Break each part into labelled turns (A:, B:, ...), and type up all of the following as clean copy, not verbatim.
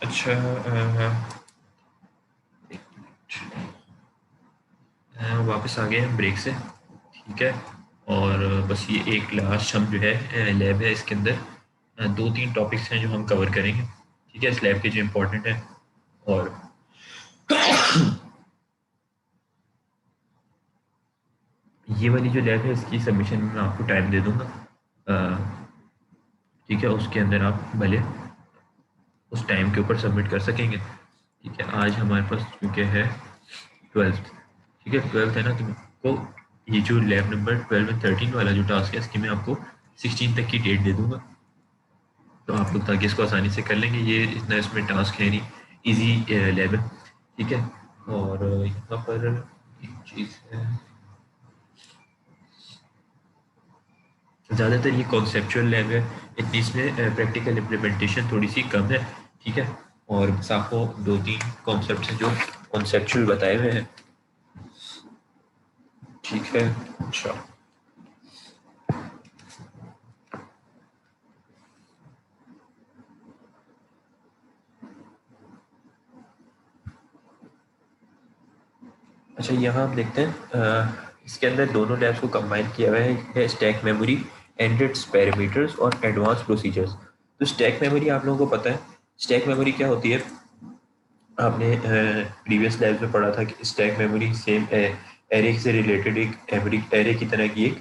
A: अच्छा, वापस आ गए हम ब्रेक से। ठीक है। और बस ये एक लास्ट हम जो है लैब है, इसके अंदर दो तीन टॉपिक्स हैं जो हम कवर करेंगे। ठीक है, इस लैब के जो इम्पोर्टेंट है। और ये वाली जो लैब है इसकी सबमिशन में मैं आपको टाइम दे दूंगा। ठीक है, उसके अंदर आप भले उस टाइम के ऊपर सबमिट कर सकेंगे। ठीक है, आज हमारे पास क्योंकि है 12th। ठीक है, 12th है ना, तो मैं आपको ये जो लैब नंबर 12 एंड 13 वाला जो टास्क है इसकी मैं आपको 16 तक की डेट दे दूंगा। तो आप लोग ताकि इसको आसानी से कर लेंगे, ये इतना इसमें टास्क है नहीं, इजी लैब है। ठीक है। और यहाँ पर एक चीज़ है, ज़्यादातर ये कॉन्सेप्चुअल लैब है, इतनी इसमें प्रैक्टिकल इम्प्लीमेंटेशन थोड़ी सी कम है। ठीक है। और बस आपको दो तीन कॉन्सेप्ट हैं जो कॉन्सेप्चुअल बताए हुए हैं। ठीक है। अच्छा, अच्छा, यहाँ हम देखते हैं इसके अंदर दोनों लैब्स को कंबाइन किया हुआ है stack memory and it's parameters और एडवांस प्रोसीजर्स। तो स्टैक मेमोरी आप लोगों को पता है, स्टैक मेमोरी क्या होती है। आपने प्रीवियस लैब में पढ़ा था कि स्टैक मेमोरी सेम एरे से रिलेटेड एक मेमोरी, एरे की तरह की एक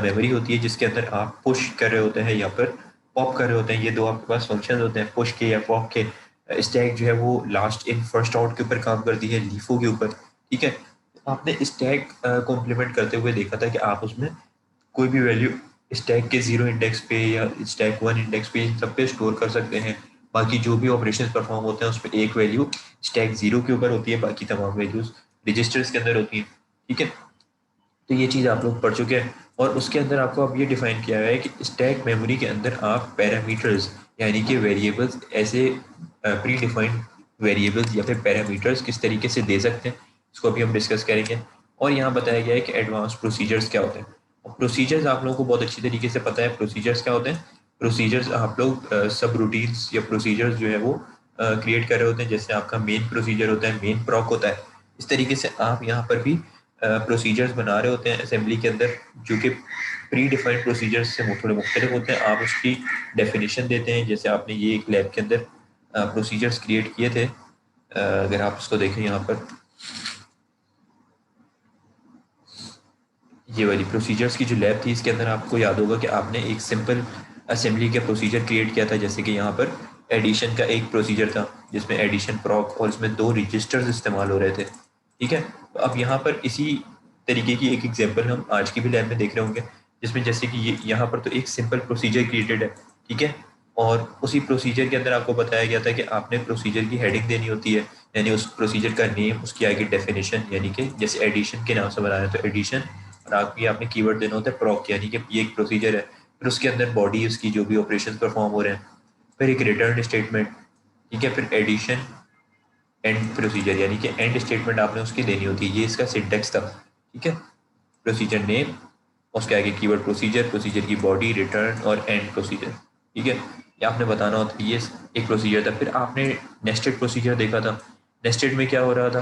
A: मेमोरी होती है जिसके अंदर आप पुश कर रहे होते हैं या फिर पॉप कर रहे होते हैं। ये दो आपके पास फंक्शन होते हैं, पुश के या पॉप के। स्टैक जो है वो लास्ट इन फर्स्ट आउट के ऊपर काम करती है, लीफो के ऊपर। ठीक है। आपने स्टैक को इम्प्लीमेंट करते हुए देखा था कि आप उसमें कोई भी वैल्यू स्टैक के जीरो इंडेक्स पे या स्टैक वन इंडेक्स पे इन सब पे स्टोर कर सकते हैं। बाकी जो भी ऑपरेशन परफॉर्म होते हैं उसमें एक वैल्यू स्टैक जीरो के ऊपर होती है, बाकी तमाम वैल्यूज रजिस्टर्स के अंदर होती हैं। ठीक है। तो ये चीज़ आप लोग पढ़ चुके हैं। और उसके अंदर आपको अब ये डिफाइन किया गया है कि स्टैक मेमोरी के अंदर आप पैरामीटर्स यानी कि वेरिएबल्स, ऐसे प्री डिफाइंड वेरिएबल्स या फिर पैरामीटर्स किस तरीके से दे सकते हैं, इसको अभी हम डिस्कस करेंगे। और यहाँ बताया गया है कि एडवांस प्रोसीजर्स क्या होते हैं। प्रोसीजर्स आप लोगों को बहुत अच्छी तरीके से पता है, प्रोसीजर्स क्या होते हैं। प्रोसीजर्स आप लोग सब रूटीन्स या प्रोसीजर्स जो है वो क्रिएट कर रहे होते हैं। जैसे आपका मेन प्रोसीजर होता है, मेन प्रॉक होता है, इस तरीके से आप यहाँ पर भी प्रोसीजर्स बना रहे होते हैं असेंबली के अंदर, जो कि प्री डिफाइंड प्रोसीजर्स से थोड़े मुख्तलिफ होते हैं। आप उसकी डेफिनेशन देते हैं, जैसे आपने ये एक लैब के अंदर प्रोसीजर्स क्रिएट किए थे। अगर आप उसको देखें यहाँ पर, ये वाली प्रोसीजर्स की जो लैब थी इसके अंदर आपको याद होगा कि आपने एक सिंपल असेंबली का प्रोसीजर क्रिएट किया था। जैसे कि यहाँ पर एडिशन का एक प्रोसीजर था जिसमें एडिशन प्रॉक और इसमें दो रजिस्टर्स इस्तेमाल हो रहे थे। ठीक है। तो अब यहाँ पर इसी तरीके की एक एग्जांपल हम आज की भी लैब में देख रहे होंगे, जिसमें जैसे कि ये यहाँ पर तो एक सिंपल प्रोसीजर क्रिएटेड है। ठीक है। और उसी प्रोसीजर के अंदर आपको बताया गया था कि आपने प्रोसीजर की हेडिंग देनी होती है, यानी उस प्रोसीजर का नेम, उसकी आगे डेफिनेशन, यानी कि जैसे एडिशन के नाम से बनाया तो एडिशन, और आगे आपने कीवर्ड देना होता है प्रॉक, यानी कि ये एक प्रोसीजर है। फिर उसके अंदर बॉडी, उसकी जो भी ऑपरेशन परफॉर्म हो रहे हैं, फिर एक रिटर्न स्टेटमेंट। ठीक है। फिर एडिशन एंड प्रोसीजर, यानी कि एंड स्टेटमेंट आपने उसकी देनी होती है। ये इसका सिंटेक्स था। ठीक है। प्रोसीजर नेम, उसके आगे कीवर्ड प्रोसीजर, प्रोसीजर की बॉडी, रिटर्न और एंड प्रोसीजर। ठीक है। ये आपने बताना होता है, ये एक प्रोसीजर था। फिर आपने नेस्टेड प्रोसीजर देखा था। नेस्टेड में क्या हो रहा था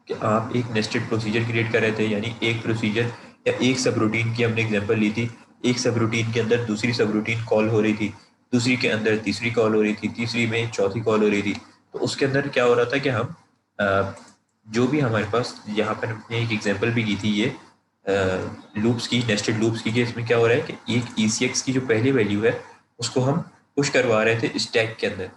A: कि आप एक नेस्टेड प्रोसीजर क्रिएट कर रहे थे, यानी एक प्रोसीजर या एक सब रूटीन की हमने एग्जांपल ली थी। एक सब रूटीन के अंदर दूसरी सब रूटीन कॉल हो रही थी, दूसरी के अंदर तीसरी कॉल हो रही थी, तीसरी में चौथी कॉल हो रही थी। तो उसके अंदर क्या हो रहा था कि हम जो भी हमारे पास, यहाँ पर हमने एक एग्जांपल भी की थी ये लूप्स की, नेस्टेड लूप्स की, कि इसमें क्या हो रहा है कि एक ECX की जो पहली वैल्यू है उसको हम पुश करवा रहे थे स्टैक के अंदर।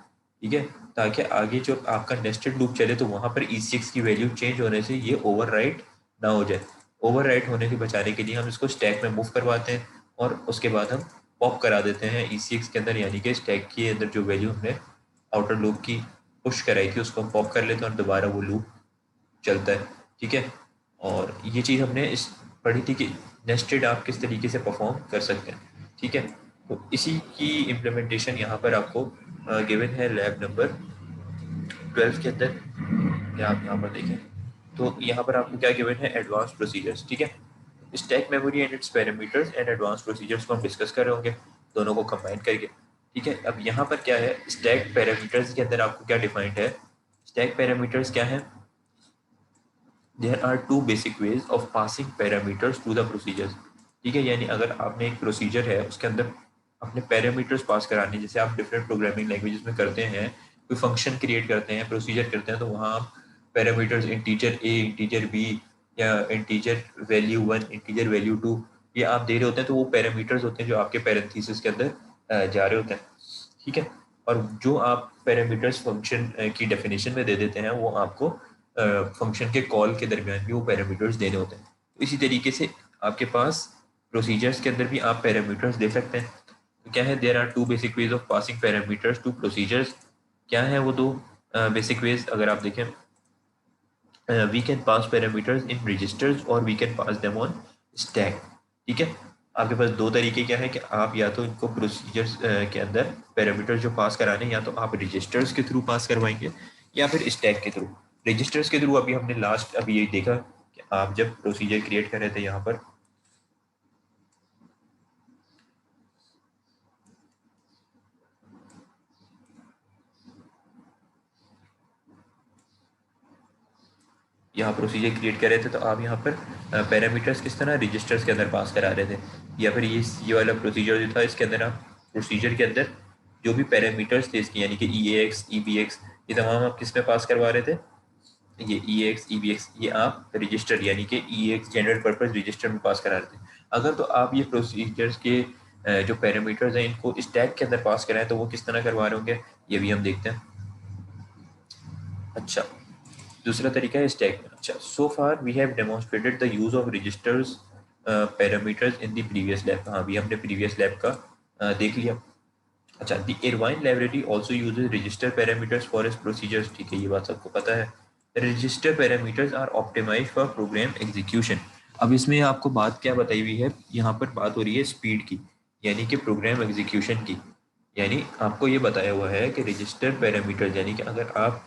A: ठीक है। ताकि आगे जो आपका नेस्टेड लूप चले तो वहां पर ECX की वैल्यू चेंज होने से ये ओवरराइट ना हो जाए। ओवरराइट होने से बचाने के लिए हम इसको स्टैक में मूव करवाते हैं और उसके बाद हम पॉप करा देते हैं ECX के अंदर, यानी कि स्टैक के अंदर जो वैल्यू हमने आउटर लूप की पुश कराई थी उसको हम पॉप कर लेते हैं और दोबारा वो लूप चलता है। ठीक है। और ये चीज़ हमने इस पढ़ी थी कि नेस्टेड आप किस तरीके से परफॉर्म कर सकते हैं। ठीक है। तो इसी की इम्प्लीमेंटेशन यहाँ पर आपको गिवन है लैब नंबर 12 के अंदर। या आप यहाँ पर देखें तो यहाँ पर आपको क्या गिवन है, एडवांस प्रोसीजर्स। ठीक है। Stack memory and it's parameters and advance procedures को हम डिस्कस कर रहे होंगे, दोनों को कंबाइन करके। ठीक है। अब यहाँ पर क्या है, स्टैक पैरामीटर्स के अंदर आपको क्या डिफाइंड है, स्टैक पैरामीटर्स क्या है, there are two basic ways of passing parameters to the procedures. ठीक है, यानी अगर आपने एक प्रोसीजर है उसके अंदर अपने पैरामीटर्स पास कराने, जैसे आप डिफरेंट प्रोग्रामिंग लैंग्वेजेस में करते हैं, कोई फंक्शन क्रिएट करते हैं, प्रोसीजर करते हैं, तो वहाँ आप parameters integer A, integer B, या integer value one, integer value two, ये आप दे रहे होते हैं, तो वो पैरामीटर्स होते हैं जो आपके पैरेंथेसिस के अंदर जा रहे होते हैं। ठीक है, और जो आप पैरामीटर्स फंक्शन की डेफिनेशन में दे देते हैं वो आपको फंक्शन के कॉल के दरमियान भी वो पैरामीटर्स देने होते हैं। तो इसी तरीके से आपके पास प्रोसीजर्स के अंदर भी आप पैरामीटर्स दे सकते हैं। तो क्या है, there are two basic ways of passing parameters to procedures. क्या है वो दो बेसिक वेज, अगर आप देखें, we can pass parameters in registers और we can pass them on stack. ठीक है, आपके पास दो तरीके क्या है कि आप या तो इनको प्रोसीजर्स के अंदर पैरामीटर्स जो पास कराने, या तो आप रजिस्टर्स के थ्रू पास करवाएंगे या फिर स्टैक के थ्रू। रजिस्टर्स के थ्रू अभी हमने लास्ट अभी ये देखा कि आप जब प्रोसीजर क्रिएट कर रहे थे, यहाँ पर प्रोसीजर क्रिएट कर रहे थे, तो आप यहाँ पर पैरामीटर्स किस तरह रजिस्टर्स के अंदर पास करा रहे थे, या फिर ये वाला प्रोसीजर जो था इसके अंदर आप प्रोसीजर के अंदर जो भी पैरामीटर्स थे इसके, यानी कि ई A x, E B x, ये तमाम आप किस में पास करवा रहे थे, ये ई एक्स, ई बी एक्स, ये आप रजिस्टर यानी कि ई एक्स जनरल पर्पज रजिस्टर में पास करा रहे थे। अगर तो आप ये प्रोसीजर्स के जो पैरामीटर्स हैं इनको स्टैक के अंदर पास कराएं, तो वो किस तरह करवा रहे होंगे, ये भी हम देखते हैं। अच्छा, दूसरा तरीका है स्टैक में। अच्छा, so far we have demonstrated the use of registers parameters in the previous lab. हाँ, अभी हमने प्रीवियस लैब का देख लिया। अच्छा, the Irvine library also uses register parameters for its procedures. ठीक है, ये बात सबको पता है। Register parameters are optimized for program execution. अब इसमें आपको बात क्या बताई हुई है, यहाँ पर बात हो रही है स्पीड की, यानी कि प्रोग्राम एग्जीक्यूशन की। यानी आपको ये बताया हुआ है कि रजिस्टर पैरामीटर्स, यानी कि अगर आप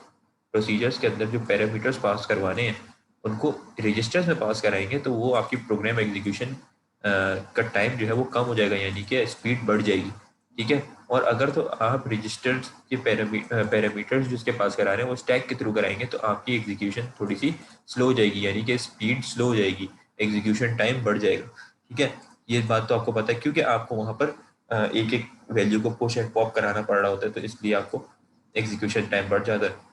A: प्रोसीजर्स के अंदर जो पैरामीटर्स पास करवाने हैं उनको रजिस्टर्स में पास कराएंगे, तो वो आपकी प्रोग्राम एग्जीक्यूशन का टाइम जो है वो कम हो जाएगा, यानी कि स्पीड बढ़ जाएगी। ठीक है, और अगर तो आप रजिस्टर्स के पैरामीटर्स जिसके पास करा रहे हैं वो स्टैक के थ्रू कराएंगे, तो आपकी एग्जीक्यूशन थोड़ी सी स्लो हो जाएगी, यानी कि स्पीड स्लो हो जाएगी, एग्जीक्यूशन टाइम बढ़ जाएगा। ठीक है, ये बात तो आपको पता है, क्योंकि आपको वहाँ पर एक एक वैल्यू को पुश एंड पॉप कराना पड़ रहा होता है, तो इसलिए आपको एग्जीक्यूशन टाइम बढ़ जाता है।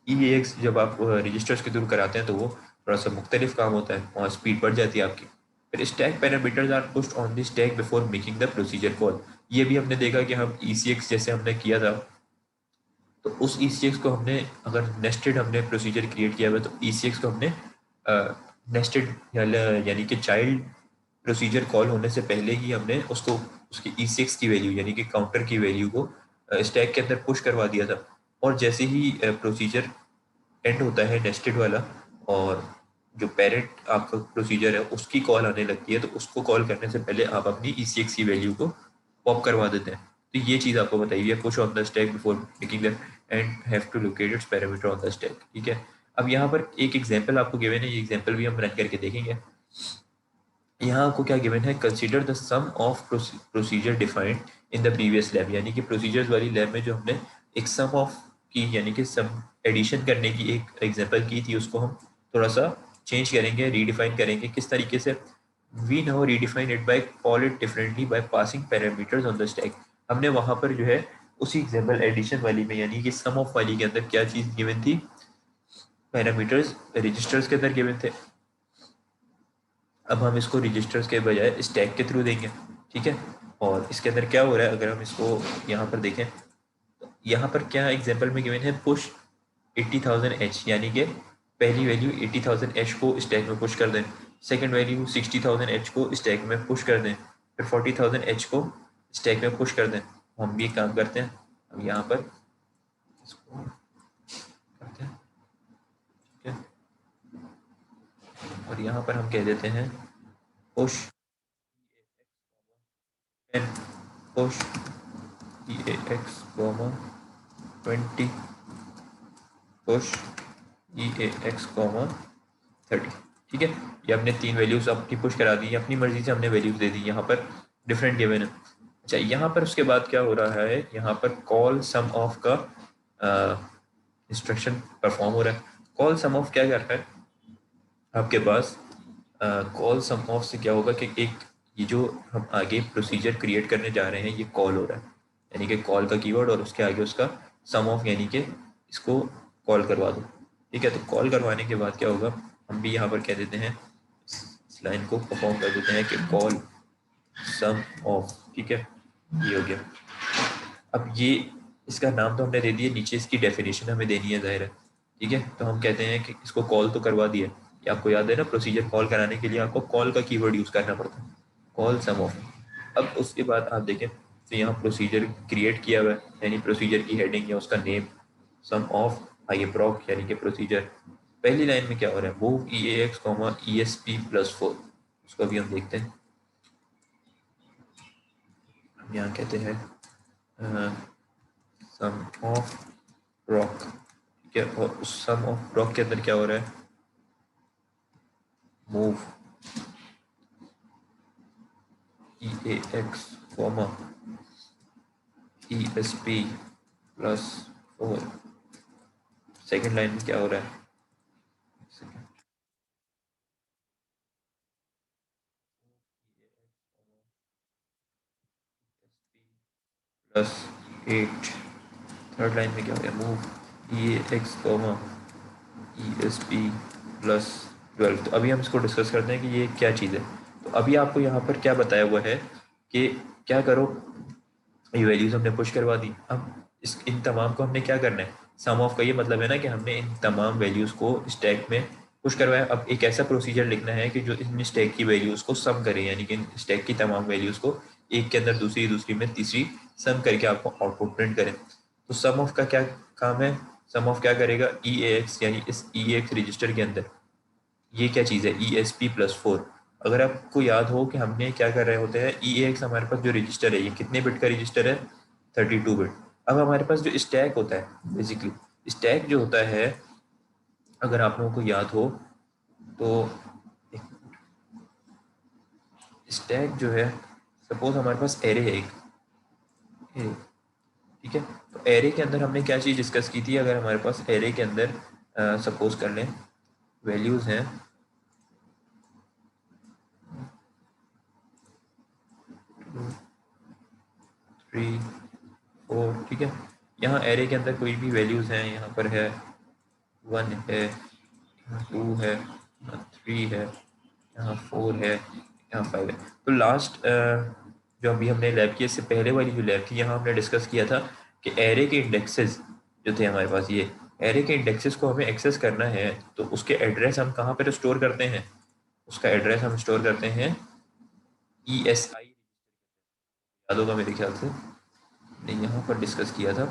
A: ई एक्स जब आप रजिस्टर्स के थ्रू कराते हैं तो वो थोड़ा सा मुख्तलिफ काम होता है, वहाँ स्पीड बढ़ जाती है आपकी। फिर stack parameters are pushed on the stack before making the procedure call. ये भी हमने देखा कि हम ई जैसे हमने किया था, तो उस ई को हमने अगर नेस्टेड हमने प्रोसीजर क्रिएट किया हुआ तो ई को हमने नेस्टेड यानी कि चाइल्ड प्रोसीजर कॉल होने से पहले ही हमने उसको उसकी ई की वैल्यू यानी कि काउंटर की वैल्यू को स्टैक के अंदर पुश करवा दिया था। और जैसे ही प्रोसीजर एंड होता है नेस्टेड वाला, और जो पेरेंट आपका प्रोसीजर है उसकी कॉल आने लगती है, तो उसको कॉल करने से पहले आप अपनी ई की वैल्यू को पॉप करवा देते हैं। तो ये चीज़ आपको बताई हुई है, push on the stack before making the and have to locate its parameter on the stack. ठीक है, अब यहाँ पर एक एग्जांपल आपको गिवन है, ये एग्जांपल भी हम रन करके देखेंगे। यहाँ आपको क्या गिवन है, consider the sum of procedure defined in the previous lab, यानी कि प्रोसीजर्स वाली लैब में जो हमने एक सम ऑफ की यानी कि सम एडिशन करने की एक एग्जांपल की थी, उसको हम थोड़ा सा चेंज करेंगे, रीडिफाइन करेंगे। किस तरीके से, we now redefine it by call it differently by passing parameters on the stack. हमने वहाँ पर जो है उसी एग्जाम्पल एडिशन वाली में यानी कि सम ऑफ वाली के अंदर क्या चीज़ गिवन थी, पैरामीटर्स रजिस्टर्स के अंदर गिवन थे। अब हम इसको रजिस्टर्स के बजाय स्टैक के थ्रू देंगे। ठीक है, और इसके अंदर क्या हो रहा है, अगर हम इसको यहाँ पर देखें तो यहाँ पर क्या एग्जांपल में गिवन है, पुश 80,000 एच, यानी कि पहली वैल्यू 80,000 एच को स्टैक में पुश कर दें, सेकंड वैल्यू 60,000 एच को स्टैक में पुश कर दें, फिर 40,000 एच को स्टैक में पुश कर दें। हम भी काम करते हैं, अब यहाँ पर इसको करते हैं। ठीक है, और यहाँ पर हम कह देते हैं push N, push EAX, 20, push EAX, 30। ठीक है, ये हमने तीन वैल्यूज अपनी पुश करा दी, अपनी मर्जी से हमने वैल्यूज दे दी, यहाँ पर डिफरेंट गिवन है। अच्छा, यहाँ पर उसके बाद क्या हो रहा है, यहाँ पर कॉल सम ऑफ का इंस्ट्रक्शन परफॉर्म हो रहा है। कॉल सम ऑफ क्या कर रहा है आपके पास, कॉल सम ऑफ से क्या होगा कि एक ये जो हम आगे प्रोसीजर क्रिएट करने जा रहे हैं ये कॉल हो रहा है, यानी कि कॉल का कीवर्ड और उसके आगे उसका सम ऑफ, यानी कि इसको कॉल करवा दो। ठीक है, तो कॉल करवाने के बाद क्या होगा, हम भी यहाँ पर कह देते हैं, इस लाइन को परफॉर्म कर देते हैं कि कॉल सम ऑफ। ठीक है, ये हो गया। अब ये इसका नाम तो हमने दे दिया, नीचे इसकी डेफिनेशन हमें देनी है, जाहिर है। ठीक है, तो हम कहते हैं कि इसको कॉल तो करवा दिया, ये आपको याद है ना, प्रोसीजर कॉल कराने के लिए आपको कॉल का कीवर्ड यूज़ करना पड़ता है, कॉल सम ऑफ। अब उसके बाद आप देखें तो यहाँ प्रोसीजर क्रिएट किया हुआ है, यानी प्रोसीजर की हेडिंग या उसका नेम सम ऑफ आई प्रॉक, यानी कि प्रोसीजर। पहली लाइन में क्या हो रहा है, move E A X comma E S P plus 4, उसको भी हम देखते हैं। हम यहाँ कहते हैं सम ऑफ रॉक। ठीक है, और उस सम ऑफ रॉक के अंदर क्या हो रहा है, move E A X comma E S P plus 4। Second line में क्या हो रहा है, प्लस 8। थर्ड लाइन में क्या हो रहा है, move E A X comma E S P plus 12। तो अभी हम इसको डिस्कस करते हैं कि ये क्या चीज़ है। तो अभी आपको यहाँ पर क्या बताया हुआ है कि क्या करो, ये वैल्यूज़ हमने पुश करवा दी। अब इस इन तमाम को हमने क्या करना है, सम ऑफ का ये मतलब है ना कि हमने इन तमाम वैल्यूज़ को स्टैक में पुश करवाया। अब एक ऐसा प्रोसीजर लिखना है कि जो इन स्टैक की वैल्यूज़ को सम करे, यानी कि इन स्टैक की तमाम वैल्यूज़ को एक के अंदर दूसरी, दूसरी में तीसरी सम करके आपको आउटपुट प्रिंट करें। तो सम ऑफ का क्या काम है, सम ऑफ क्या करेगा, ई ए एक्स, यानी इस ई एक्स रजिस्टर के अंदर ये क्या चीज़ है, ई एस पी प्लस 4। अगर आपको याद हो कि हमने क्या कर रहे होते हैं, ई एक्स हमारे पास जो रजिस्टर है ये कितने बिट का रजिस्टर है, 32 बिट। अब हमारे पास जो स्टैक होता है, बेसिकली स्टैक जो होता है, अगर आप लोगों को याद हो तो स्टैक जो है, सपोज हमारे पास एरे है एक एरे। ठीक है, तो एरे के अंदर हमने क्या चीज़ डिस्कस की थी, अगर हमारे पास एरे के अंदर सपोज कर लें वैल्यूज़ हैं 2 3 4। ठीक है, यहाँ एरे के अंदर कोई भी वैल्यूज़ हैं, यहाँ पर है 1 है, यहाँ 2 है, यहाँ 3 है, यहाँ 4 है, यहाँ 5 है। तो लास्ट जो अभी हमने लैब की, इससे पहले वाली जो लैब थी, यहाँ हमने डिस्कस किया था कि एरे के इंडेक्सेस जो थे हमारे पास, ये एरे के इंडेक्सेस को हमें एक्सेस करना है, तो उसके एड्रेस हम कहाँ पर स्टोर करते हैं, उसका एड्रेस हम स्टोर करते हैं ई एस आई, याद होगा मेरे ख्याल से, नहीं यहाँ पर डिस्कस किया था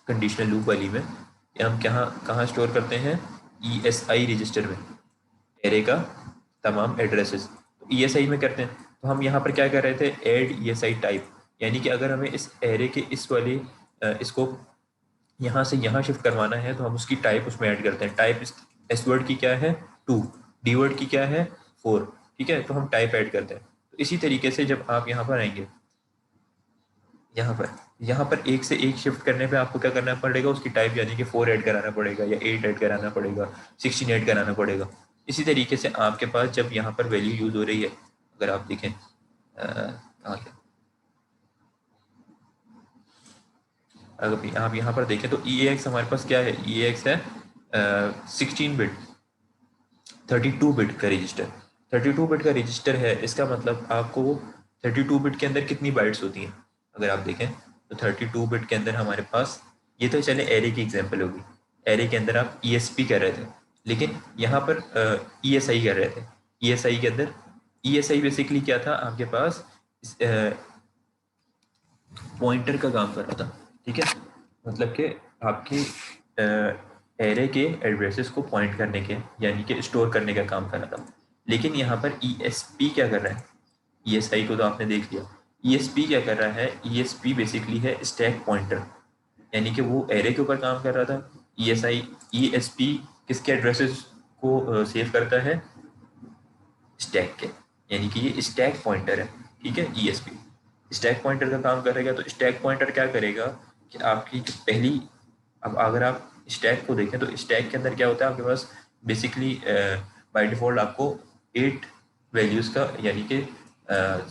A: कंडीशनल लूप वाली में, कि हम कहाँ कहाँ स्टोर करते हैं, ई एस आई रजिस्टर में एरे का तमाम एड्रेसेस। तो ई एस आई में करते हैं, तो हम यहाँ पर क्या कर रहे थे, add E S I type, यानी कि अगर हमें इस एरे के इस वाले इसको यहाँ से यहाँ शिफ्ट करवाना है, तो हम उसकी टाइप उसमें ऐड करते हैं। टाइप एस वर्ड की क्या है 2, डी वर्ड की क्या है 4। ठीक है, तो हम टाइप ऐड करते हैं। तो इसी तरीके से जब आप यहाँ पर आएंगे, यहाँ पर एक से एक शिफ्ट करने पे आपको क्या करना पड़ेगा, उसकी टाइप यानी कि 4 ऐड कराना पड़ेगा या 8 ऐड कराना पड़ेगा, 16 ऐड कराना पड़ेगा। इसी तरीके से आपके पास जब यहाँ पर वैल्यू यूज़ हो रही है, अगर आप देखें कहाँ क्या, अगर आप यहाँ पर देखें तो ई एक्स हमारे पास क्या है, ई एक्स है 16 बिट, 32 बिट का रजिस्टर। 32 बिट का रजिस्टर है, इसका मतलब आपको 32 बिट के अंदर कितनी बाइट्स होती हैं, अगर आप देखें तो 32 बिट के अंदर हमारे पास, ये तो चले एरे की एग्जांपल होगी, एरे के अंदर आप ई एस पी कर रहे थे, लेकिन यहाँ पर ई एस आई कर रहे थे। ई एस आई के अंदर, ई एस आई बेसिकली क्या था आपके पास, पॉइंटर का काम कर रहा था। ठीक है, मतलब कि आपके एरे के एड्रेसेस को पॉइंट करने के, यानी कि स्टोर करने का काम कर रहा था। लेकिन यहाँ पर ई एस पी क्या कर रहा है, ई एस आई को तो आपने देख लिया, ई एस पी क्या कर रहा है, ई एस पी बेसिकली है स्टैक पॉइंटर, यानी कि वो एरे के ऊपर काम कर रहा था। E S I, E S P किसके एड्रेसेस को सेव करता है, स्टैक के, यानी कि ये स्टैक पॉइंटर है। ठीक है, ई एस पी स्टैक पॉइंटर का काम करेगा। तो स्टैक पॉइंटर क्या करेगा कि आपकी जो पहली, अब अगर आप स्टैक को देखें तो स्टैक के अंदर क्या होता है, आपके पास बेसिकली बाय डिफ़ॉल्ट आपको 8 वैल्यूज़ का, यानी कि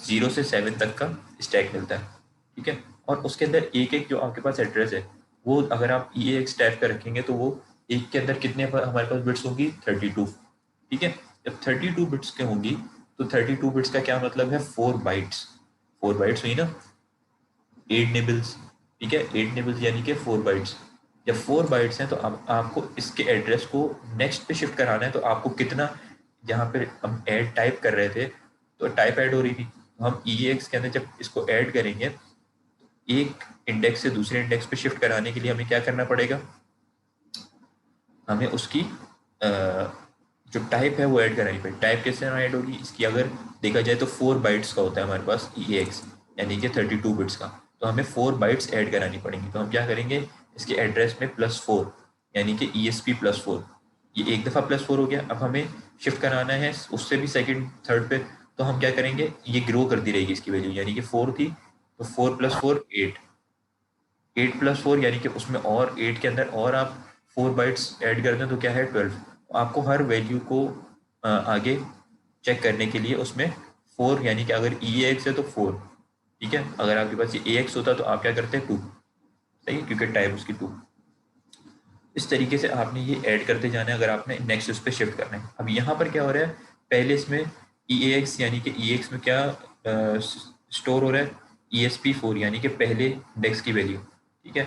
A: 0 से 7 तक का स्टैक मिलता है, ठीक है। और उसके अंदर एक एक जो आपके पास एड्रेस है, वो अगर आप ई एक्स टाइप कर रखेंगे तो वो एक के अंदर कितने हमारे पास बिट्स होंगी, 32, ठीक है। जब 32 बिट्स के होंगी तो 32 बिट्स का क्या मतलब है, 4 बाइट्स। 4 बाइट्स हुई ना, 8 निबल्स, ठीक है। 8 निबल्स यानी कि 4 बाइट्स। जब 4 बाइट्स हैं तो अब आपको इसके एड्रेस को नेक्स्ट पे शिफ्ट कराना है, तो आपको कितना, जहाँ पे हम ऐड टाइप कर रहे थे तो टाइप ऐड हो रही थी, तो हम ई एक्स के अंदर जब इसको ऐड करेंगे, एक इंडेक्स से दूसरे इंडेक्स पे शिफ्ट कराने के लिए हमें क्या करना पड़ेगा, हमें उसकी जो टाइप है वो ऐड करानी पड़ेगी। टाइप कैसे ऐड होगी इसकी, अगर देखा जाए तो 4 बाइट्स का होता है हमारे पास ई एक्स, यानी कि 32 बिट्स का। तो हमें 4 बाइट्स ऐड करानी पड़ेंगी। तो हम क्या करेंगे, इसके एड्रेस में +4, यानी कि ई एस पी +4, ये एक दफ़ा +4 हो गया। अब हमें शिफ्ट कराना है उससे भी सेकंड थर्ड पे, तो हम क्या करेंगे, ये ग्रो करती रहेगी इसकी वैल्यू, यानी कि 4 थी तो 4 + 4 8, 8 + 4 यानी कि उसमें और 8 के अंदर और आप 4 बाइट्स ऐड कर दें तो क्या है, 12। आपको हर वैल्यू को आगे चेक करने के लिए उसमें 4, यानी कि अगर ई एक्स है तो 4, ठीक है। अगर आपके पास ये ए एक्स होता तो आप क्या करते हैं, 2, सही है, क्योंकि टाइप उसकी 2। इस तरीके से आपने ये ऐड करते जाना है अगर आपने नेक्स्ट उस पर शिफ्ट करना है। अब यहाँ पर क्या हो रहा है, पहले इसमें ई ए एक्स, यानी कि ई एक्स में क्या स्टोर हो रहा है, ई एस पी 4, यानी कि पहले इंडेक्स की वैल्यू, ठीक है।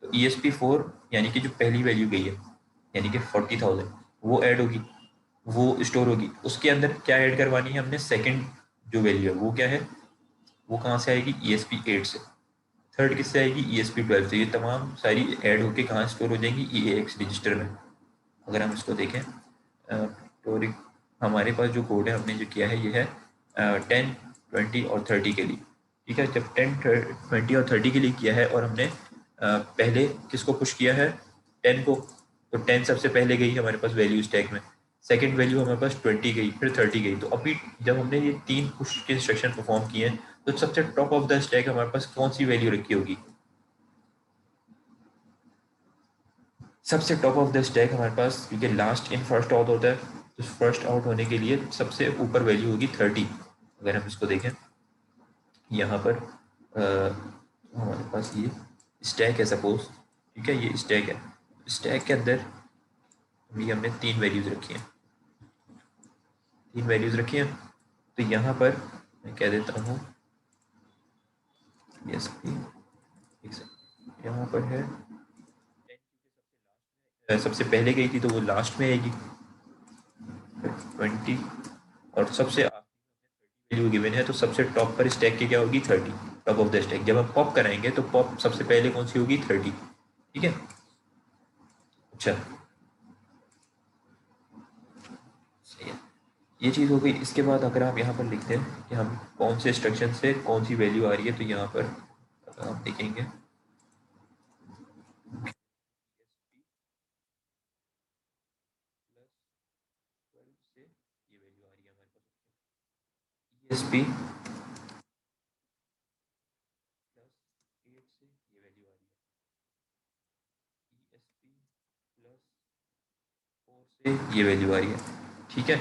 A: तो ई एस पी 4 यानी कि जो पहली वैल्यू गई है, यानी कि 40,000, वो ऐड होगी, वो स्टोर होगी। उसके अंदर क्या ऐड करवानी है हमने, सेकंड जो वैल्यू है वो क्या है, वो कहाँ से आएगी, ई एस पी 8 से। थर्ड किससे आएगी, ई एस पी 12 से। ये तमाम सारी ऐड होके कहाँ स्टोर हो जाएंगी, ई ए एक्स रजिस्टर में। अगर हम इसको देखें तो हमारे पास जो कोड है हमने जो किया है ये है 10, 20 और 30 के लिए, ठीक है। जब 10, 20 और 30 के लिए किया है और हमने पहले किसको पुश किया है, 10 को, तो 10 सबसे पहले गई हमारे पास वैल्यू स्टैक में। सेकंड वैल्यू हमारे पास 20 गई, फिर 30 गई। तो अभी जब हमने ये 3 पुश के इंस्ट्रक्शन परफॉर्म किए हैं तो सबसे टॉप ऑफ द स्टैक हमारे पास कौन सी वैल्यू रखी होगी, सबसे टॉप ऑफ द स्टैक हमारे पास, क्योंकि लास्ट इन फर्स्ट आउट होता है, तो फर्स्ट आउट होने के लिए सबसे ऊपर वैल्यू होगी 30। अगर हम इसको देखें यहाँ पर हमारे पास ये स्टैक है सपोज, ठीक है, ये स्टैक है। स्टैक के अंदर भी हमने 3 वैल्यूज़ रखी हैं, 3 वैल्यूज़ रखी हैं। तो यहाँ पर मैं कह देता हूँ यस, यहाँ पर है सबसे पहले गई थी तो वो लास्ट में आएगी 20, और सबसे वैल्यू गिवन है तो सबसे टॉप पर स्टैक की क्या होगी, 30, टॉप ऑफ द स्टैक। जब हम पॉप कराएंगे तो पॉप सबसे पहले कौन सी होगी, 30, ठीक है। अच्छा, सही है, ये चीज़ हो गई। इसके बाद अगर आप यहाँ पर लिखते हैं कि हम कौन से इंस्ट्रक्शन से कौन सी वैल्यू आ रही है, तो यहाँ पर आप देखेंगे से ये वैल्यू आ रही है हमारे पास, ESP +8 से ये वैल्यू आ रही है, ESP +4 से ये वैल्यू आ रही है, ठीक है।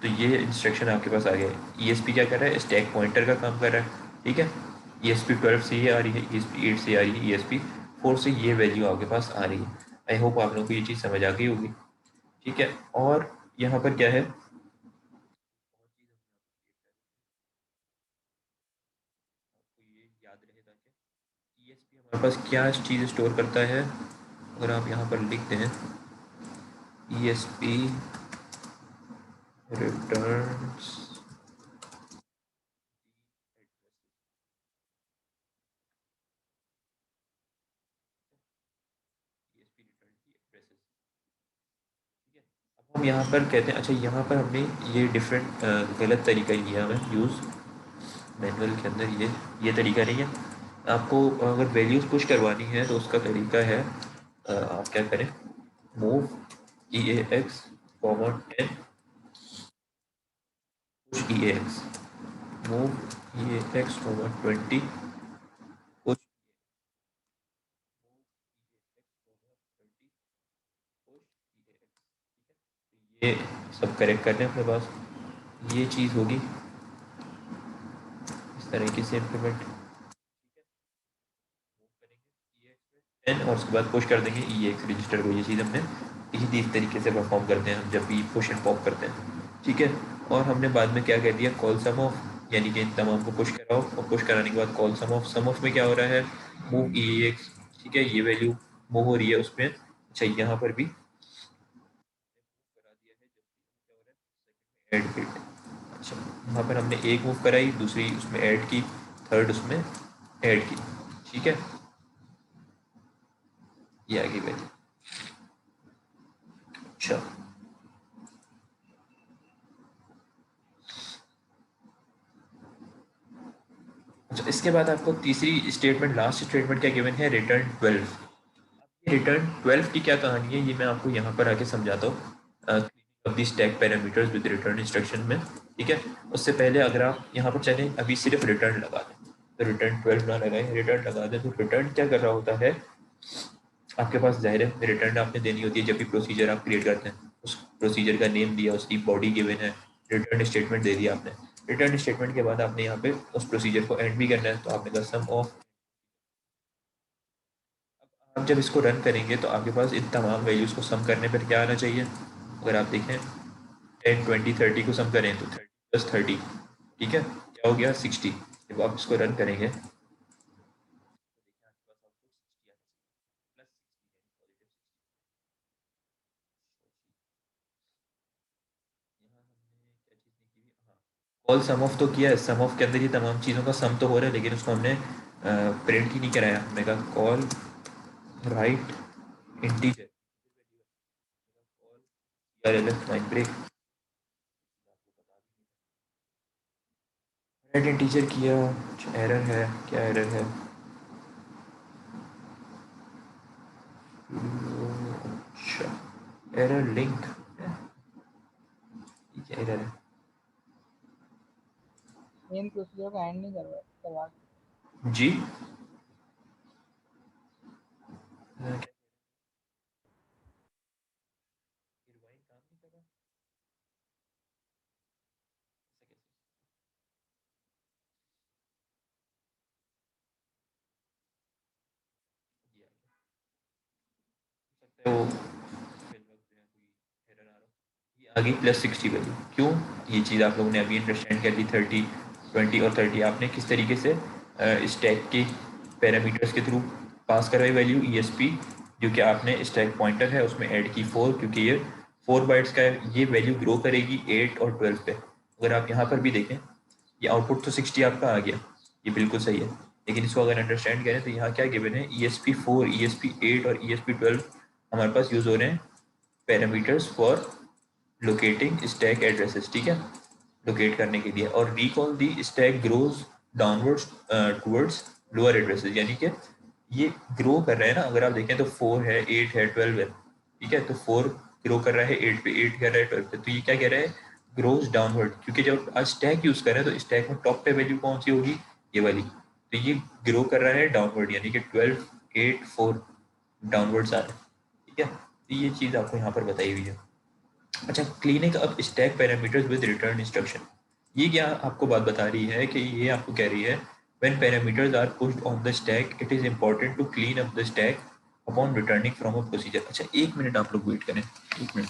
A: तो ये इंस्ट्रक्शन आपके पास आ गया है। ESP क्या कर रहा है, स्टैक पॉइंटर का काम कर रहा है, ठीक है। ESP 12 से ये आ रही है, ESP 8 से आ रही है, ESP 4 से ये वैल्यू आपके पास आ रही है। आई होप आप लोगों को ये चीज़ समझ आ गई होगी, ठीक है। और यहाँ पर क्या है, आपको ये याद रहे ताकि ESP हमारे पास क्या चीज़ स्टोर करता है। अगर आप यहाँ पर लिखते हैं ESP रिटर्न्स, ESP रिटर्न की एड्रेसेस, ठीक है। अब हम यहाँ पर कहते हैं, अच्छा यहाँ पर हमने ये डिफरेंट गलत तरीका लिया है यूज़, मैनुअल के अंदर ये तरीका नहीं है। आपको अगर वैल्यूज़ पुश करवानी है तो उसका तरीका है आप क्या करें, move E A X comma 10 push E A x, move ये एक्स ओवर 20 पुश ये सब करेक्ट कर लें अपने पास। ये चीज़ होगी इस तरीके से इम्प्लीमेंट करेंगे और उसके बाद पुश कर देंगे ई एक्स रजिस्टर को। ये चीज़ हमने इसी तरीके से परफॉर्म करते हैं हम जब भी पुश एंड पॉप करते हैं, ठीक है। और हमने बाद में क्या कह दिया, कॉल सम ऑफ, यानी कि इन तमाम को पुश कराओ और पुश कराने के बाद कॉल सम ऑफ में क्या हो रहा है, मूव ई एक्स, ठीक है, ये वैल्यू मूव हो रही है उसमें। अच्छा यहाँ पर भी करा दिया है, जब भी क्या हो रहा है ऐड बिट। अच्छा यहाँ पर हमने एक मूव कराई, दूसरी उसमें ऐड की, थर्ड उसमें ऐड की, ठीक है, ये आगे वैल्यू। अच्छा अच्छा इसके बाद आपको तीसरी स्टेटमेंट, लास्ट स्टेटमेंट क्या गिवन है, रिटर्न 12। रिटर्न 12 की क्या कहानी है ये मैं आपको यहाँ पर आके समझाता हूँ, of the stack parameters with return instruction में, ठीक है। उससे पहले अगर आप यहाँ पर चलें, अभी सिर्फ रिटर्न लगा दें, तो रिटर्न 12 ना लगाएं, रिटर्न लगा दें, तो रिटर्न क्या कर रहा होता है, आपके पास ज़ाहिर है रिटर्न आपने देनी होती है जब भी प्रोसीजर आप क्रिएट करते हैं, उस प्रोसीजर का नेम दिया, उसकी बॉडी गिवन है, रिटर्न स्टेटमेंट दे दिया आपने। रिटर्न स्टेटमेंट के बाद आपने यहाँ पे उस प्रोसीजर को एंड भी करना है, तो आपने कहा सम ऑफ। अब जब इसको रन करेंगे तो आपके पास इन तमाम वैल्यूज़ को सम करने पर क्या आना चाहिए, अगर आप देखें 10 20 30 को सम करें तो 30 प्लस 30, ठीक है, क्या हो गया 60। जब आप इसको रन करेंगे कॉल सम ऑफ तो किया है, सम ऑफ के अंदर ये तमाम चीज़ों का सम तो हो रहा है, लेकिन उसको हमने प्रिंट ही नहीं कराया। हमने कहा call write integer LS line break, write integer किया, कुछ एरर है, क्या एरर है, अच्छा एरर लिंक, क्या एरर है
B: मेन प्रोसीजर को एंड नहीं करवा।
A: जी, वो आ गई +60 वैल्यू। क्यों, ये चीज़ आप लोगों ने अभी अंडरस्टैंड कर ली, 30 20 और 30 आपने किस तरीके से स्टैक के पैरामीटर्स के थ्रू पास करवाई वैल्यू ई एस पी, जो कि आपने स्टैक पॉइंटर है उसमें ऐड की 4, क्योंकि ये 4 बाइट्स का है, ये वैल्यू ग्रो करेगी 8 और 12 पे। अगर आप यहाँ पर भी देखें, ये आउटपुट तो 60 आपका आ गया, ये बिल्कुल सही है, लेकिन इसको अगर अंडरस्टैंड करें तो यहाँ क्या गिवन है, ई एस पी 4 ई एस पी 8 और ई एस पी 12 हमारे पास यूज़ हो रहे हैं parameters for locating stack addresses, ठीक है, लोकेट करने के लिए। और recall the stack grows downwards towards lower addresses, यानी कि ये ग्रो कर रहा है ना, अगर आप देखें तो 4 है 8 है 12 है, ठीक है, तो 4 ग्रो कर रहा है 8 पे, 8 कर रहा है 12 पे, तो ये क्या कह रहा है, ग्रोज डाउनवर्ड, क्योंकि जब आज स्टैक यूज कर रहे हैं तो स्टैक में टॉप पे वैल्यू कौन सी होगी, ये वाली, तो ये ग्रो कर रहा है डाउनवर्ड, यानी कि 12 8 4 डाउनवर्ड्स आ रहे हैं, ठीक है, तो ये चीज़ आपको यहाँ पर बताई हुई है। अच्छा क्लीनिंग अब stack parameters with return instruction, ये क्या आपको बात बता रही है कि ये आपको कह रही है when parameters are pushed on the stack it is important to clean up the stack upon returning from a procedure. अच्छा एक मिनट आप लोग वेट करें, एक मिनट।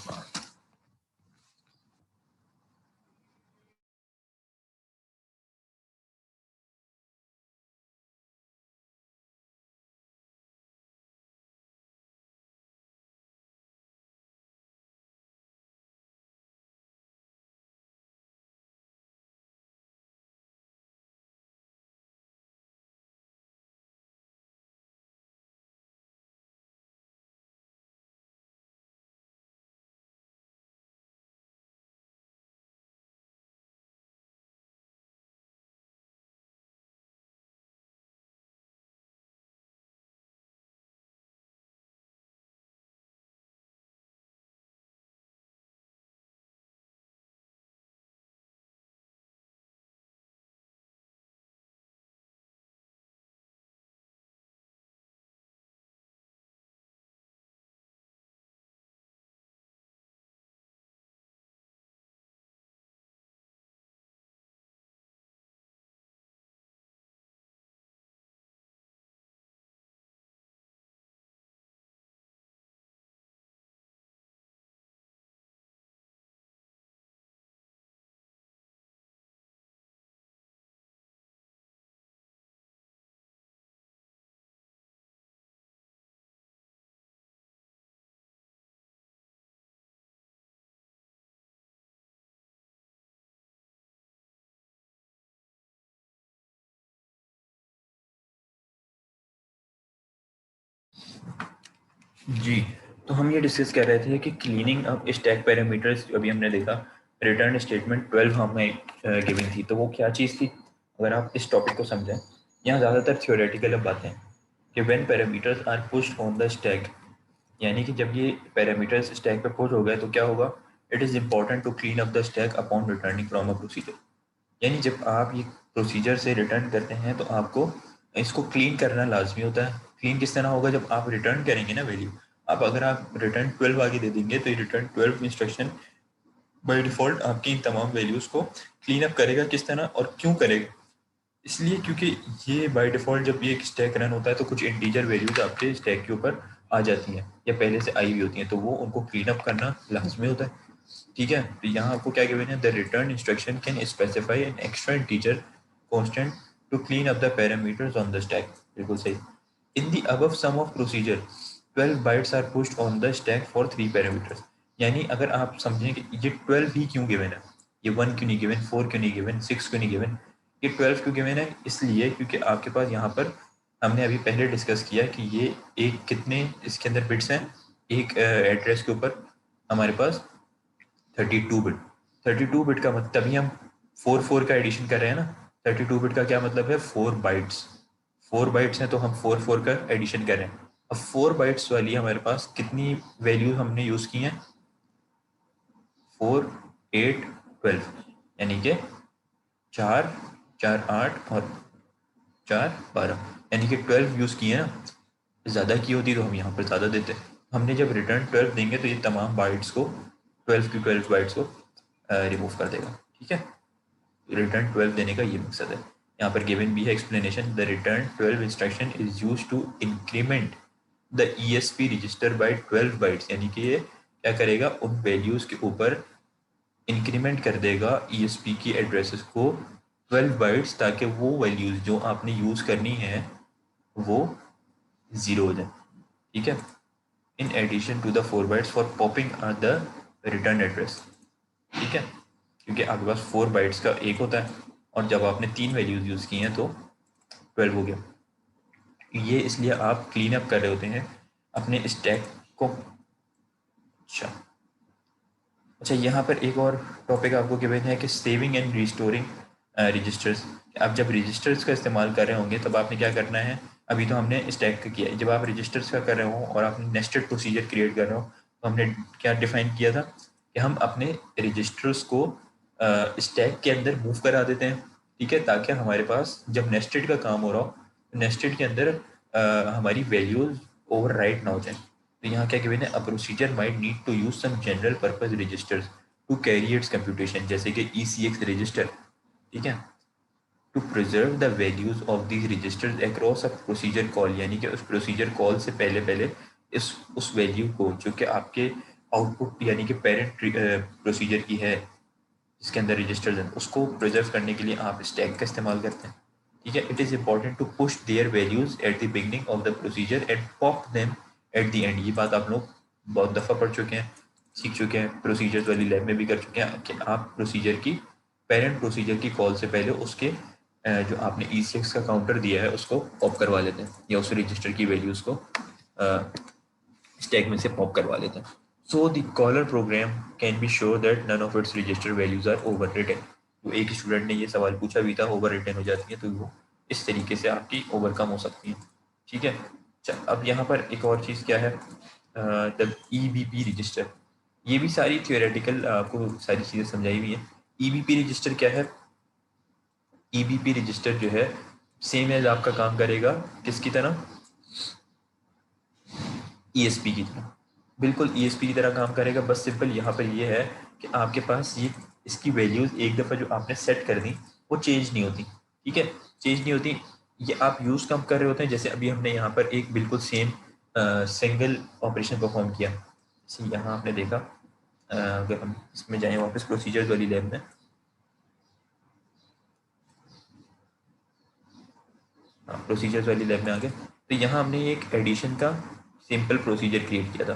A: जी, तो हम ये डिस्कस कर रहे थे कि क्लीनिंग अप स्टैक पैरामीटर्स अभी हमने देखा, रिटर्न स्टेटमेंट 12 हमें गिवन थी, तो वो क्या चीज़ थी? अगर आप इस टॉपिक को समझें, यहाँ ज़्यादातर थ्योरेटिकल अब बातें हैं कि when parameters are pushed on the stack, यानी कि जब ये पैरामीटर्स स्टैक पे पुश हो गए तो क्या होगा? It is important to clean up the stack upon returning from a procedure. यानी जब आप ये प्रोसीजर से रिटर्न करते हैं तो आपको इसको क्लीन करना लाजमी होता है। क्लीन किस तरह होगा? जब आप रिटर्न करेंगे ना वैल्यू, आप अगर आप रिटर्न 12 आगे दे देंगे तो ये रिटर्न 12 इंस्ट्रक्शन बाय डिफ़ॉल्ट आपकी इन तमाम वैल्यूज़ को क्लीन अप करेगा। किस तरह और क्यों करेगा? इसलिए क्योंकि ये बाय डिफ़ॉल्ट जब ये एक स्टैक रन होता है तो कुछ इंटीजर वैल्यूज़ आपके स्टैक के ऊपर आ जाती हैं या पहले से आई हुई होती हैं, तो वो उनको क्लीन अप करना लाजमी होता है। ठीक है, तो यहाँ आपको क्या गिवन है? The return instruction can specify an extra integer constant to clean up the parameters on the stack. बिल्कुल सही। In the above sum of procedure 12 bytes are pushed on the stack for 3 parameters. यानी अगर आप समझें कि ये 12 ही क्यों given है, ये 1 क्यों नहीं गिवन, 4 क्यों नहीं गिवन, 6 क्यों नहीं गिवन, ये 12 क्यों गिवन है? इसलिए क्योंकि आपके पास यहाँ पर हमने अभी पहले डिस्कस किया कि ये एक कितने इसके अंदर बिट्स हैं, एक एड्रेस के ऊपर हमारे पास 32 बिट। 32 बिट का मतलब तभी हम 4 का एडिशन कर रहे हैं ना। 32 बिट का क्या मतलब है? 4 बाइट्स। 4 बाइट्स हैं तो हम 4 का एडिशन कर रहे हैं। अब 4 बाइट्स वाली हमारे पास कितनी वैल्यू हमने यूज़ की हैं? 4, 8, 12, यानी कि 4, 4, 8 और 4, 12, यानी कि 12 यूज़ किए ना। ज़्यादा की होती तो हम यहाँ पर ज़्यादा देते। हमने जब रिटर्न 12 देंगे तो ये तमाम बाइट्स को, 12 की 12 बाइट्स को रिमूव कर देगा। ठीक है, रिटर्न 12 देने का ये मकसद है। यहाँ पर गिवन भी है explanation, the return 12 instruction is use to increment the ESP register by 12 bytes, यानी कि ये क्या करेगा? उन वैल्यूज़ के ऊपर इंक्रीमेंट कर देगा ESP की एड्रेसेस को 12 बाइट्स, ताकि वो वैल्यूज़ जो आपने यूज़ करनी है वो ज़ीरो हो जाए। ठीक है, in addition to the 4 bytes for popping are the return address. ठीक है, क्योंकि आपके पास 4 बाइट्स का एक होता है और जब आपने 3 वैल्यूज़ यूज़ की हैं तो 12 हो गया। ये इसलिए आप क्लीन अप कर रहे होते हैं अपने स्टैक को। अच्छा, अच्छा, यहाँ पर एक और टॉपिक आपको गिवन है कि सेविंग एंड रिस्टोरिंग रजिस्टर्स। आप जब रजिस्टर्स का इस्तेमाल कर रहे होंगे तब आपने क्या करना है? अभी तो हमने स्टैक का किया है, जब आप रजिस्टर्स का कर रहे हो और आपने नेस्टेड प्रोसीजर क्रिएट कर रहे हो तो हमने क्या डिफाइन किया था कि हम अपने रजिस्टर्स को स्टैक के अंदर मूव करा देते हैं। ठीक है, ताकि हमारे पास जब नेस्टेड का काम हो रहा हो, नेस्टेड के अंदर हमारी वैल्यूज ओवरराइट ना हो जाए। तो यहाँ क्या गिवन है? A procedure might need to use some general purpose registers to carry its computation, जैसे कि ECX रजिस्टर। ठीक है, to preserve the values of these registers across a procedure call, यानी कि उस प्रोसीजर कॉल से पहले पहले इस उस वैल्यू को जो कि आपके आउटपुट यानी कि पेरेंट प्रोसीजर की है जिसके अंदर रजिस्टर्स हैं, उसको प्रिजर्व करने के लिए आप स्टैक का इस्तेमाल करते हैं। ठीक है, it is important to push their values at the beginning of the procedure and pop them at the end. ये बात आप लोग बहुत दफ़ा पढ़ चुके हैं, सीख चुके हैं, प्रोसीजर्स वाली लैब में भी कर चुके हैं कि आप प्रोसीजर की पेरेंट प्रोसीजर की कॉल से पहले उसके जो आपने ECX का काउंटर दिया है उसको पॉप करवा लेते हैं या उस रजिस्टर की वैल्यूज़ को स्टैक में से पॉप करवा लेते हैं। So the caller program can be sure that none of its register values are overwritten. तो एक स्टूडेंट ने ये सवाल पूछा भी था, ओवर रिटन हो जाती है तो वो इस तरीके से आपकी ओवरकम हो सकती है। ठीक है, चल अब यहाँ पर एक और चीज़ क्या है? The EBP register. ये भी सारी थियोरेटिकल आपको सारी चीज़ें समझाई हुई हैं। EBP रजिस्टर क्या है? EBP रजिस्टर जो है सेम एज आपका काम करेगा किसकी तरह? ESP की तरह, बिल्कुल ESP की तरह काम करेगा। बस सिंपल यहाँ पर ये है कि आपके पास ये इसकी वैल्यूज़ एक दफ़ा जो आपने सेट कर दी वो चेंज नहीं होती। ठीक है, चेंज नहीं होती। ये आप यूज़ कब कर रहे होते हैं? जैसे अभी हमने यहाँ पर एक बिल्कुल सेम सिंगल ऑपरेशन परफॉर्म किया। जैसे यहाँ आपने देखा, अगर हम इसमें जाएँ वापस प्रोसीजर्स वाली लैब में, हाँ प्रोसीजर्स वाली लैब में आ गए, तो यहाँ हमने एक एडिशन का सिंपल प्रोसीजर क्रिएट किया था।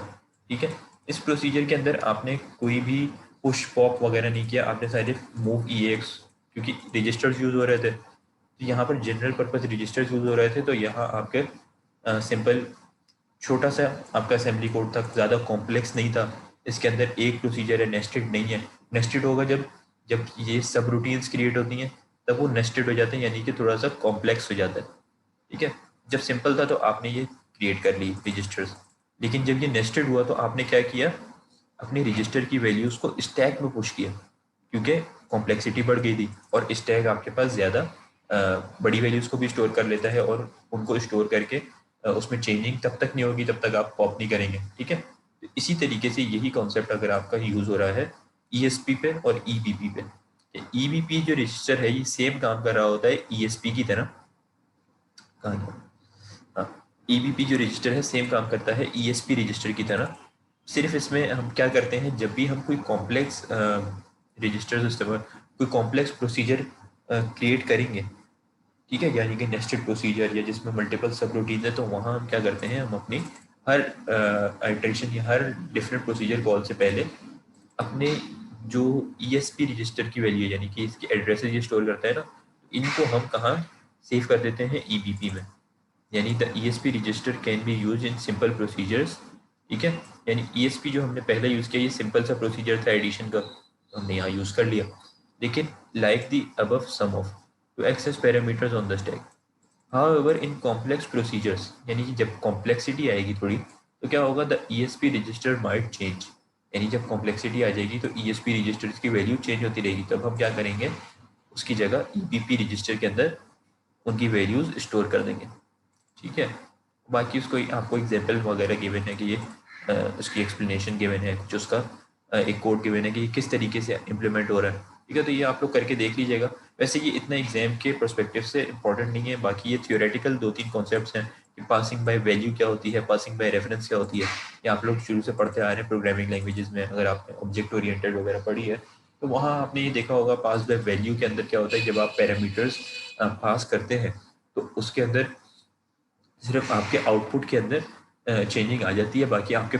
A: ठीक है, इस प्रोसीजर के अंदर आपने कोई भी पुश पॉप वगैरह नहीं किया, आपने सिर्फ मूव EX, क्योंकि रजिस्टर्स यूज़ हो रहे थे तो यहाँ पर जनरल पर्पस रजिस्टर्स यूज़ हो रहे थे, तो यहाँ आपके सिंपल छोटा सा आपका असेंबली कोड था, ज़्यादा कॉम्प्लेक्स नहीं था, इसके अंदर एक प्रोसीजर है, नेस्टेड नहीं है। नेस्टेड होगा जब जब ये सब रूटीन्स क्रिएट होती हैं तब वो नेस्टेड हो जाते हैं, यानी कि थोड़ा सा कॉम्प्लेक्स हो जाता है। ठीक है, जब सिंपल था तो आपने ये क्रिएट कर ली रजिस्टर्स, लेकिन जब ये नेस्टेड हुआ तो आपने क्या किया, अपने रजिस्टर की वैल्यूज़ को स्टैक में पुश किया, क्योंकि कॉम्प्लेक्सिटी बढ़ गई थी और स्टैक आपके पास ज़्यादा बड़ी वैल्यूज़ को भी स्टोर कर लेता है, और उनको स्टोर करके उसमें चेंजिंग तब तक नहीं होगी जब तक आप पॉप नहीं करेंगे। ठीक है, तो इसी तरीके से यही कॉन्सेप्ट अगर आपका यूज़ हो रहा है ईएसपी पे और ईबीपी पे, ईबीपी जो रजिस्टर है ये सेम काम कर रहा होता है ईएसपी की तरह। कहाँ गया? हाँ, ईबीपी जो रजिस्टर है सेम काम करता है ईएसपी रजिस्टर की तरह। सिर्फ इसमें हम क्या करते हैं, जब भी हम कोई कॉम्प्लेक्स रजिस्टर इस्तेमाल, कोई कॉम्प्लेक्स प्रोसीजर क्रिएट करेंगे, ठीक है, यानी कि नेस्टेड प्रोसीजर या जिसमें मल्टीपल सब रूटीन है, तो वहाँ हम क्या करते हैं, हम अपनी हर आइटरेशन या हर डिफरेंट प्रोसीजर कॉल से पहले अपने जो ईएसपी रजिस्टर की वैल्यू है, यानी कि इसकी एड्रेसेस ये स्टोर करता है ना, इनको हम कहाँ सेव कर देते हैं, ईबीपी में। यानी the ESP register can be use in simple procedures. ठीक है, यानी ईएसपी जो हमने पहले यूज़ किया ये सिंपल सा प्रोसीजर था एडिशन का, तो हमने यहाँ यूज़ कर लिया। लेकिन like the above sum of to access parameters on the stack, however in complex procedures, यानी कि जब कॉम्प्लेक्सिटी आएगी थोड़ी तो क्या होगा, the ESP register might change, यानी जब कॉम्प्लेक्सिटी आ जाएगी तो ईएसपी रजिस्टर्स की वैल्यू चेंज होती रहेगी, तब हम क्या करेंगे, उसकी जगह ईबीपी रजिस्टर के अंदर उनकी वैल्यूज़ स्टोर कर देंगे। ठीक है, बाकी उसको आपको एग्जाम्पल वगैरह गिवन है कि ये उसकी एक्सप्लेनेशन गिवन है, कुछ उसका एक कोड गिवन है कि ये किस तरीके से इम्प्लीमेंट हो रहा है। ठीक है, तो ये आप लोग करके देख लीजिएगा। वैसे ये इतना एग्जाम के पर्सपेक्टिव से इंपॉर्टेंट नहीं है, बाकी ये थियोरेटिकल 2-3 कॉन्सेप्ट्स हैं कि पासिंग बाय वैल्यू क्या होती है, पासिंग बाय रेफरेंस क्या होती है, ये आप लोग शुरू से पढ़ते आ रहे हैं प्रोग्रामिंग लैंग्वेजेस में। अगर आपने ऑब्जेक्ट ओरिएंटेड वगैरह पढ़ी है तो वहाँ आपने ये देखा होगा पास बाय वैल्यू के अंदर क्या होता है, जब आप पैरामीटर्स पास करते हैं तो उसके अंदर सिर्फ आपके आउटपुट के अंदर चेंजिंग आ जाती है, बाकी आपके